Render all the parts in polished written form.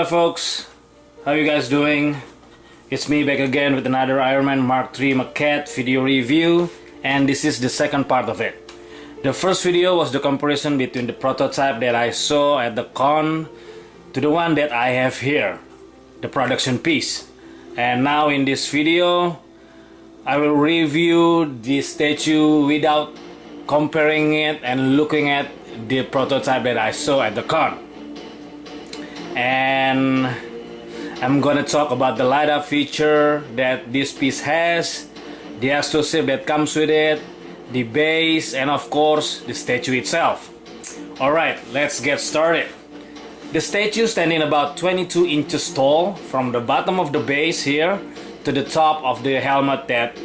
folks, how you guys doing? It's me back again with another Ironman Mark III Maquette video review, and this is the second part of it. The first video was the comparison between the prototype that I saw at the con to the one that I have here, the production piece. And now in this video I will review the statue without comparing it and looking at the prototype that I saw at the con. And I'm gonna talk about the light up feature that this piece has, the explosive that comes with it, the base, and of course the statue itself. Alright, let's get started. The statue standing about 22 inches tall from the bottom of the base here to the top of the helmet that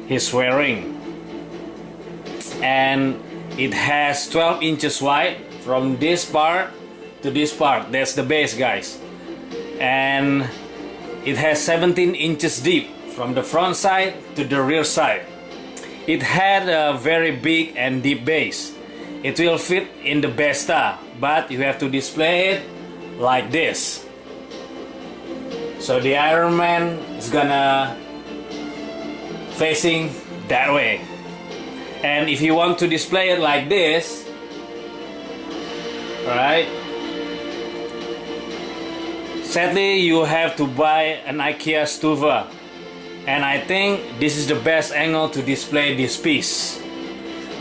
he's wearing. And it has 12 inches wide from this part to this part. That's the base, guys. And it has 17 inches deep from the front side to the rear side. It had a very big and deep base. It will fit in the Besta, but you have to display it like this. So the Ironman is gonna facing that way. And if you want to display it like this, alright, sadly you have to buy an IKEA Stuva, and I think this is the best angle to display this piece.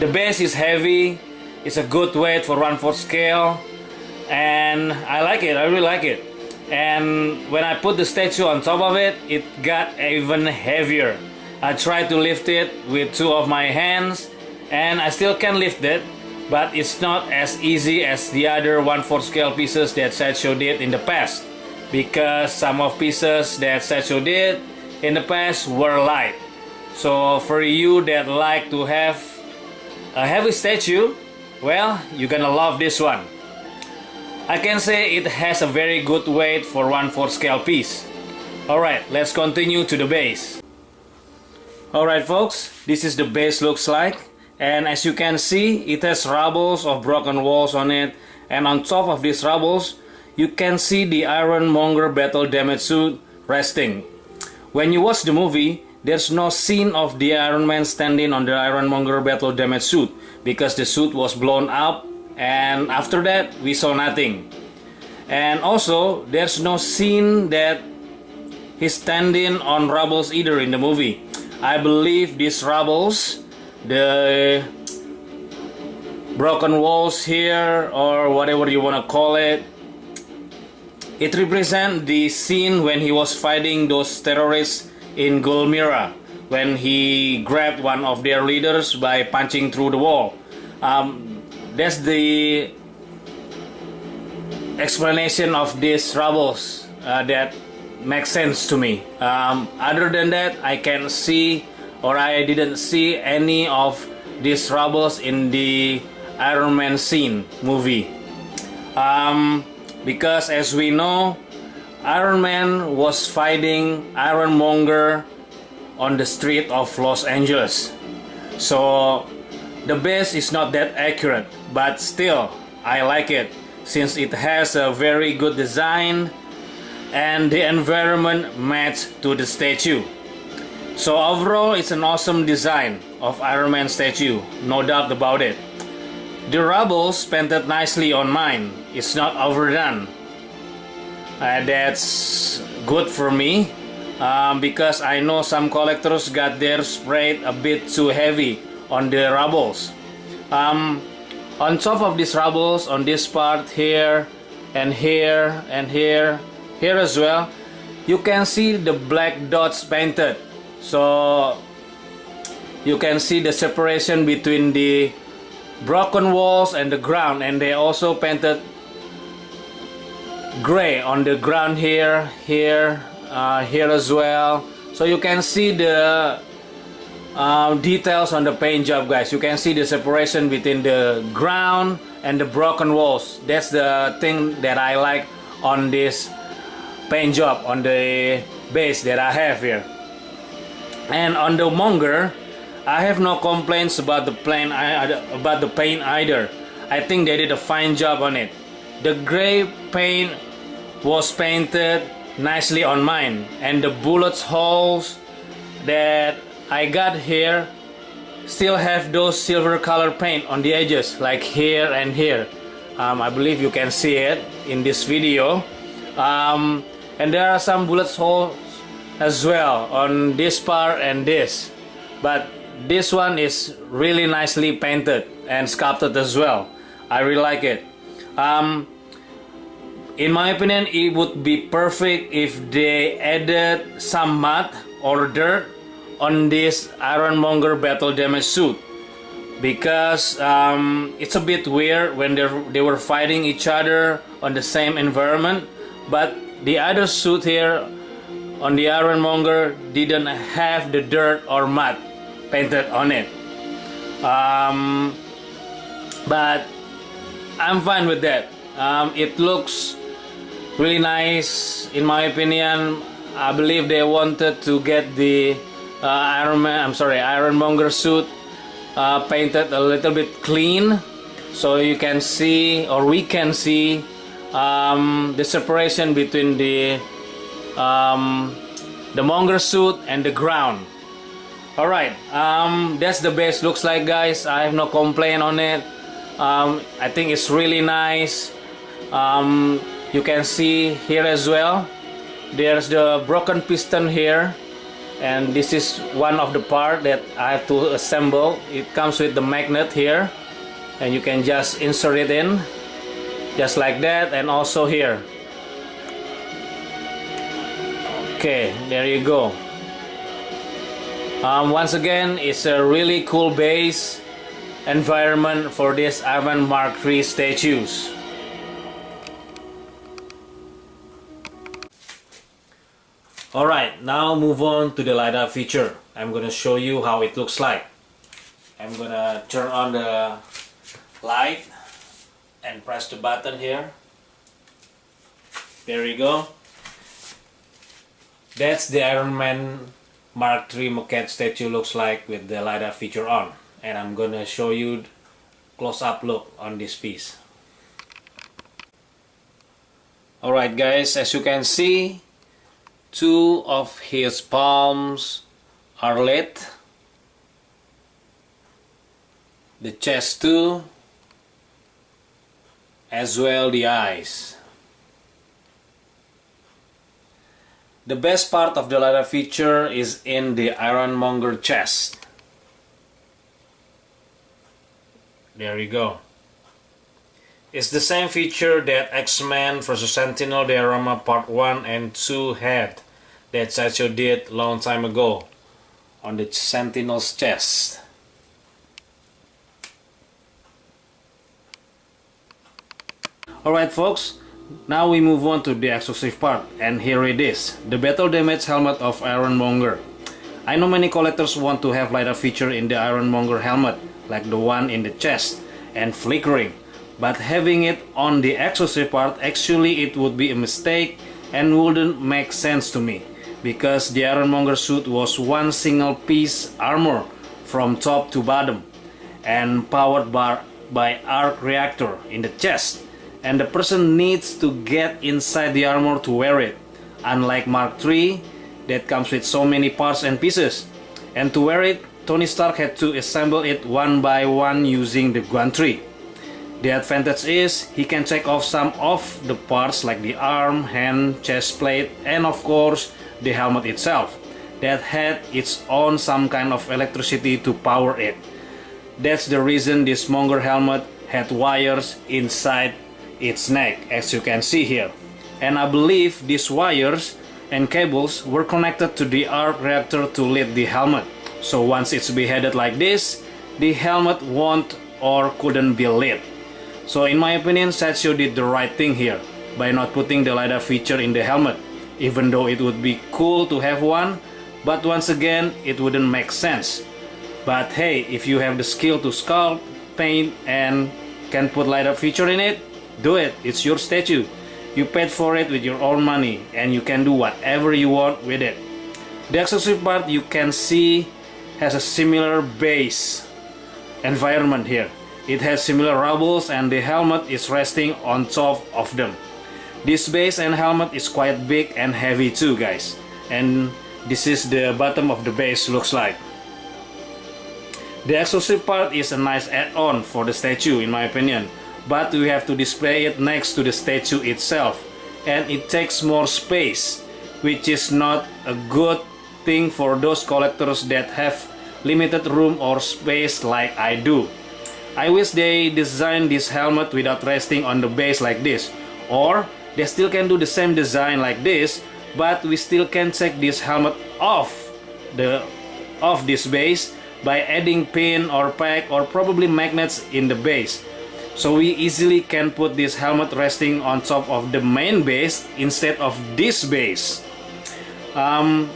The base is heavy, it's a good weight for 1/4 scale, and I like it, I really like it. And when I put the statue on top of it, it got even heavier. I tried to lift it with 2 of my hands and I still can lift it, but it's not as easy as the other 1/4 scale pieces that Sideshow did in the past, because some of pieces that Sideshow did in the past were light. So for you that like to have a heavy statue, well, you're gonna love this one. I can say it has a very good weight for 1/4 scale piece. Alright, let's continue to the base. Alright folks, this is the base looks like, and as you can see, it has rubbles of broken walls on it, and on top of these rubbles you can see the Ironmonger battle damage suit resting. When you watch the movie, there's no scene of the Iron Man standing on the Ironmonger battle damage suit because the suit was blown up, and after that we saw nothing. And also there's no scene that he's standing on rubbles either in the movie. I believe these rubbles, the broken walls here or whatever you want to call it, it represents the scene when he was fighting those terrorists in Gulmira, when he grabbed one of their leaders by punching through the wall. That's the explanation of these rubbles that makes sense to me. Other than that, I can't see, or I didn't see any of these rubbles in the Iron Man scene movie. Because as we know, Iron Man was fighting Ironmonger on the street of Los Angeles. So the base is not that accurate, but still I like it since it has a very good design and the environment matched to the statue. So overall it's an awesome design of Iron Man statue, no doubt about it. The rubbles painted nicely on mine, it's not overdone. That's good for me, because I know some collectors got their sprayed a bit too heavy on the rubbles. On top of these rubbles, on this part here and here and here as well, you can see the black dots painted. So you can see the separation between the broken walls and the ground, and they also painted gray on the ground here, here as well. So you can see the details on the paint job, guys. You can see the separation between the ground and the broken walls. That's the thing that I like on this paint job on the base that I have here. And on the Monger, I have no complaints about the paint either. I think they did a fine job on it. The gray paint was painted nicely on mine, and the bullet holes that I got here still have those silver color paint on the edges, like here and here. I believe you can see it in this video. And there are some bullet holes as well on this part and this, but this one is really nicely painted and sculpted as well. I really like it. In my opinion, it would be perfect if they added some mud or dirt on this Ironmonger battle damage suit, because it's a bit weird when they were fighting each other on the same environment, but the other suit here on the Ironmonger didn't have the dirt or mud painted on it. But I'm fine with that. It looks really nice in my opinion. I believe they wanted to get the Ironmonger suit painted a little bit clean, so you can see, or we can see, the separation between the Monger suit and the ground. Alright, that's the base looks like, guys. I have no complaint on it. I think it's really nice. You can see here as well, there's the broken piston here, and this is one of the part that I have to assemble. It comes with the magnet here, and you can just insert it in just like that, and also here. Okay, there you go. Once again, it's a really cool base environment for this Ironman Mark III statues. Alright, now move on to the LiDAR feature. I'm gonna show you how it looks like. I'm gonna turn on the light and press the button here. There you go. That's the Ironman Mark III Maquette statue looks like with the LiDAR feature on. And I'm gonna show you close-up look on this piece. Alright guys, as you can see, two of his palms are lit. The chest too, as well the eyes. The best part of the LiDAR feature is in the Ironmonger chest. There you go. It's the same feature that X-Men vs Sentinel diorama part 1 and 2 had, that Sideshow did long time ago on the Sentinel's chest. Alright folks, now we move on to the exclusive part, and here it is, the battle damage helmet of Ironmonger. I know many collectors want to have LiDAR feature in the Ironmonger helmet, like the one in the chest, and flickering. But having it on the exclusive part, actually it would be a mistake and wouldn't make sense to me, because the Ironmonger suit was one single piece armor from top to bottom and powered by arc reactor in the chest, and the person needs to get inside the armor to wear it, unlike Mark III that comes with so many parts and pieces. And to wear it, Tony Stark had to assemble it one by one using the gantry. The advantage is he can take off some of the parts like the arm, hand, chest plate, and of course the helmet itself that had its own some kind of electricity to power it. That's the reason this Monger helmet had wires inside its neck, as you can see here. And I believe these wires and cables were connected to the arc reactor to lit the helmet. So once it's beheaded like this, the helmet won't or couldn't be lit. So in my opinion, Sideshow did the right thing here by not putting the LiDAR feature in the helmet, even though it would be cool to have one, but once again it wouldn't make sense. But hey, if you have the skill to sculpt, paint, and can put LiDAR feature in it, do it. It's your statue. You paid for it with your own money, and you can do whatever you want with it. The exclusive part you can see has a similar base environment here. It has similar rubbles and the helmet is resting on top of them. This base and helmet is quite big and heavy too, guys. And this is the bottom of the base looks like. The exclusive part is a nice add-on for the statue in my opinion, but we have to display it next to the statue itself, and it takes more space, which is not a good thing for those collectors that have limited room or space like I do. I wish they designed this helmet without resting on the base like this, or they still can do the same design like this, but we still can take this helmet off this base by adding pin or pack or probably magnets in the base, so we easily can put this helmet resting on top of the main base instead of this base. And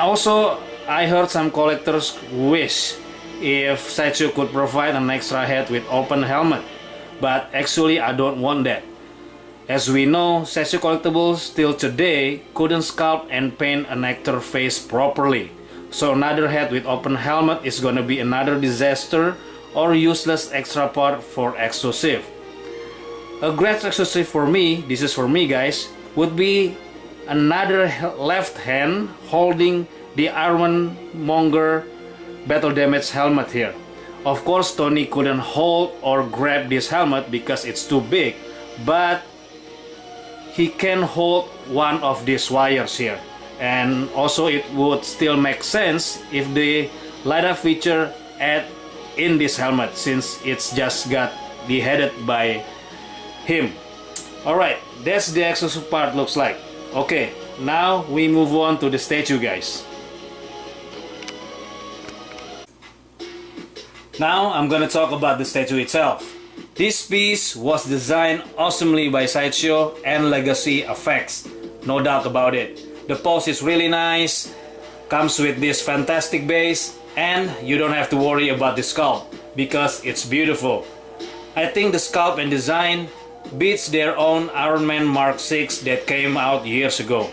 also I heard some collectors wish if Sideshow could provide an extra head with open helmet, but actually I don't want that. As we know, Sideshow collectibles till today couldn't sculpt and paint an actor face properly, so another head with open helmet is gonna be another disaster or useless extra part for exclusive. A great exclusive for me, this is for me guys, would be another left hand holding the Ironmonger battle damage helmet here. Of course Tony couldn't hold or grab this helmet because it's too big, but he can hold one of these wires here, and also it would still make sense if the LiDAR feature add in this helmet since it's just got the headed by him. Alright, that's the exclusive part looks like. Okay, now we move on to the statue guys. Now I'm gonna talk about the statue itself. This piece was designed awesomely by Sideshow and Legacy Effects, no doubt about it. The pose is really nice, comes with this fantastic base, and you don't have to worry about the sculpt because it's beautiful. I think the sculpt and design beats their own Ironman Mark 6 that came out years ago.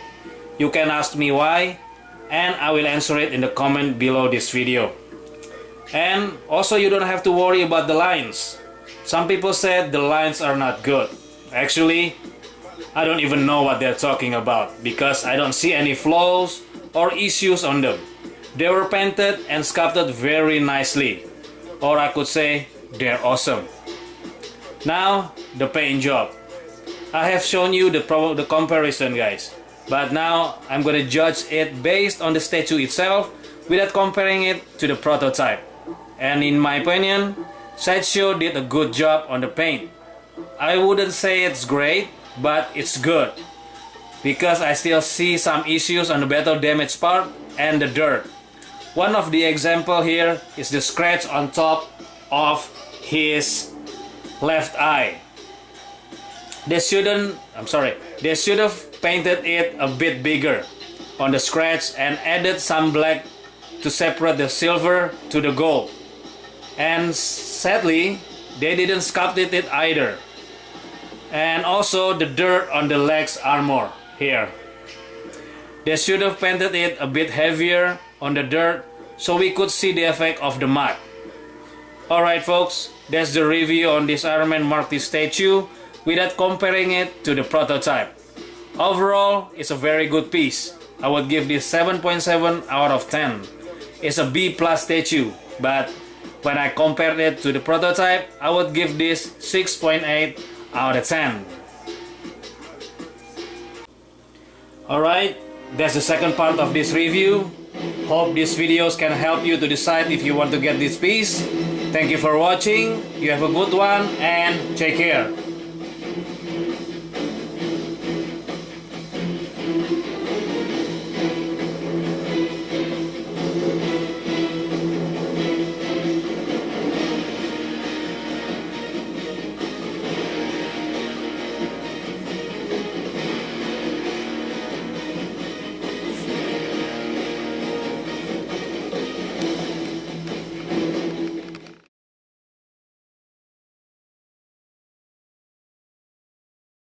You can ask me why, and I will answer it in the comment below this video. And also you don't have to worry about the lines. Some people said the lines are not good. Actually, I don't even know what they're talking about because I don't see any flaws or issues on them. They were painted and sculpted very nicely, or I could say they're awesome. Now the paint job. I have shown you the comparison guys, but now I'm gonna judge it based on the statue itself without comparing it to the prototype. And in my opinion, Sideshow did a good job on the paint. I wouldn't say it's great, but it's good, because I still see some issues on the battle damage part and the dirt. One of the example here is the scratch on top of his left eye. They should have painted it a bit bigger on the scratch and added some black to separate the silver to the gold. And sadly, they didn't sculpt it either. And also the dirt on the legs armor here. They should have painted it a bit heavier on the dirt so we could see the effect of the mud. Alright folks, that's the review on this Ironman Mark II statue without comparing it to the prototype. Overall, it's a very good piece. I would give this 7.7 out of 10. It's a B+ statue, but when I compared it to the prototype, I would give this 6.8 out of 10. Alright, that's the second part of this review. Hope these videos can help you to decide if you want to get this piece. Thank you for watching. You have a good one and take care.